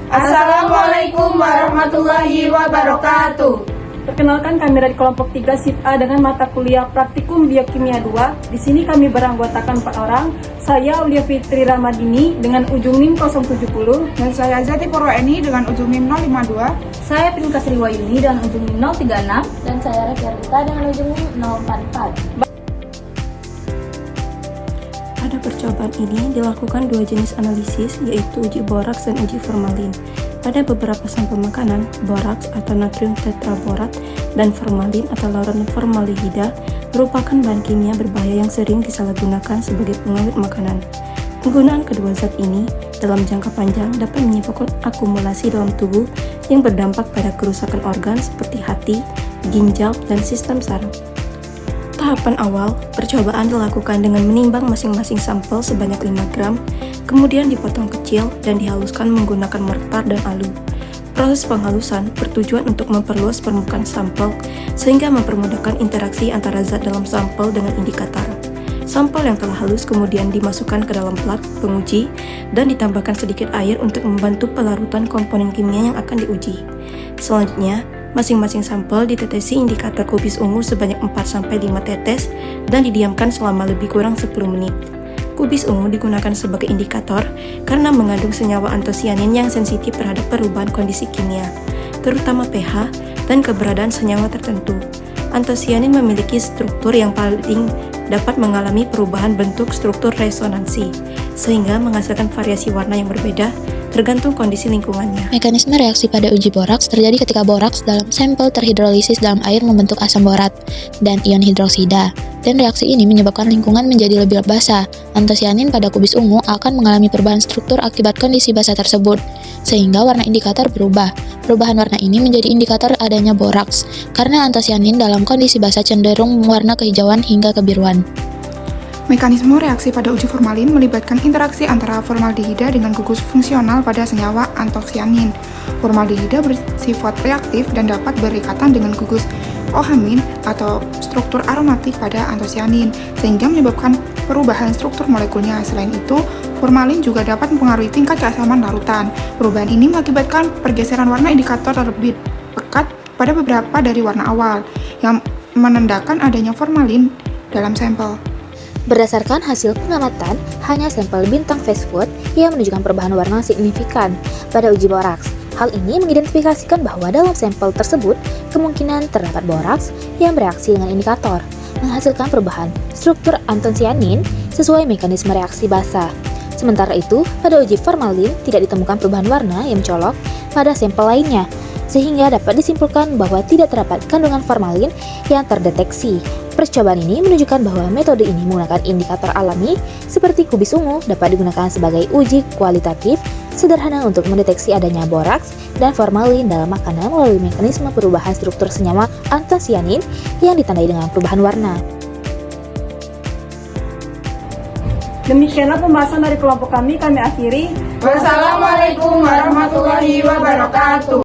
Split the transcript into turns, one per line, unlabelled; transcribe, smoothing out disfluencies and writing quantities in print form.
Assalamualaikum warahmatullahi wabarakatuh.
Perkenalkan, kami dari kelompok 3 SIP A dengan mata kuliah Praktikum Biokimia 2. Di sini kami beranggotakan 4 orang. Saya Aulia Fitri Ramadini dengan ujung NIM 070.
Dan saya Zati Purwaeni dengan ujung NIM 052.
Saya Prinka Sriwayuni dengan ujung NIM 036. Dan saya Rekia Rita dengan ujung NIM 044.
Pada percobaan ini dilakukan 2 jenis analisis, yaitu uji boraks dan uji formalin. Pada beberapa sampel makanan, boraks atau natrium tetraborat dan formalin atau lauren formaldehida merupakan bahan kimia berbahaya yang sering disalahgunakan sebagai pengawet makanan. Penggunaan kedua zat ini dalam jangka panjang dapat menyebabkan akumulasi dalam tubuh yang berdampak pada kerusakan organ seperti hati, ginjal, dan sistem saraf. Tahapan awal, percobaan dilakukan dengan menimbang masing-masing sampel sebanyak 5 gram, kemudian dipotong kecil dan dihaluskan menggunakan mortar dan alu. Proses penghalusan bertujuan untuk memperluas permukaan sampel sehingga mempermudahkan interaksi antara zat dalam sampel dengan indikator. Sampel yang telah halus kemudian dimasukkan ke dalam plat penguji dan ditambahkan sedikit air untuk membantu pelarutan komponen kimia yang akan diuji. Selanjutnya, masing-masing sampel ditetesi indikator kubis ungu sebanyak 4-5 tetes dan didiamkan selama lebih kurang 10 menit. Kubis ungu digunakan sebagai indikator karena mengandung senyawa antosianin yang sensitif terhadap perubahan kondisi kimia, terutama pH dan keberadaan senyawa tertentu. Antosianin memiliki struktur yang paling dapat mengalami perubahan bentuk struktur resonansi, sehingga menghasilkan variasi warna yang berbeda tergantung kondisi lingkungannya.
Mekanisme reaksi pada uji boraks terjadi ketika boraks dalam sampel terhidrolisis dalam air membentuk asam borat dan ion hidroksida, dan reaksi ini menyebabkan lingkungan menjadi lebih basah. Antosianin pada kubis ungu akan mengalami perubahan struktur akibat kondisi basah tersebut, sehingga warna indikator berubah. Perubahan warna ini menjadi indikator adanya boraks, karena antosianin dalam kondisi basah cenderung warna kehijauan hingga kebiruan.
Mekanisme reaksi pada uji formalin melibatkan interaksi antara formaldehida dengan gugus fungsional pada senyawa antosianin. Formaldehida bersifat reaktif dan dapat berikatan dengan gugus OH- atau struktur aromatik pada antosianin, sehingga menyebabkan perubahan struktur molekulnya. Selain itu, formalin juga dapat mempengaruhi tingkat keasaman larutan. Perubahan ini mengakibatkan pergeseran warna indikator lebih pekat pada beberapa dari warna awal, yang menandakan adanya formalin dalam sampel.
Berdasarkan hasil pengamatan, hanya sampel bintang fast food yang menunjukkan perubahan warna signifikan pada uji boraks. Hal ini mengidentifikasikan bahwa dalam sampel tersebut kemungkinan terdapat boraks yang bereaksi dengan indikator, menghasilkan perubahan struktur antosianin sesuai mekanisme reaksi basa. Sementara itu, pada uji formalin tidak ditemukan perubahan warna yang mencolok pada sampel lainnya, sehingga dapat disimpulkan bahwa tidak terdapat kandungan formalin yang terdeteksi. Percobaan ini menunjukkan bahwa metode ini menggunakan indikator alami seperti kubis ungu dapat digunakan sebagai uji kualitatif sederhana untuk mendeteksi adanya boraks dan formalin dalam makanan melalui mekanisme perubahan struktur senyawa antosianin yang ditandai dengan perubahan warna.
Demikianlah pembahasan dari kelompok kami akhiri.
Wassalamualaikum warahmatullahi wabarakatuh.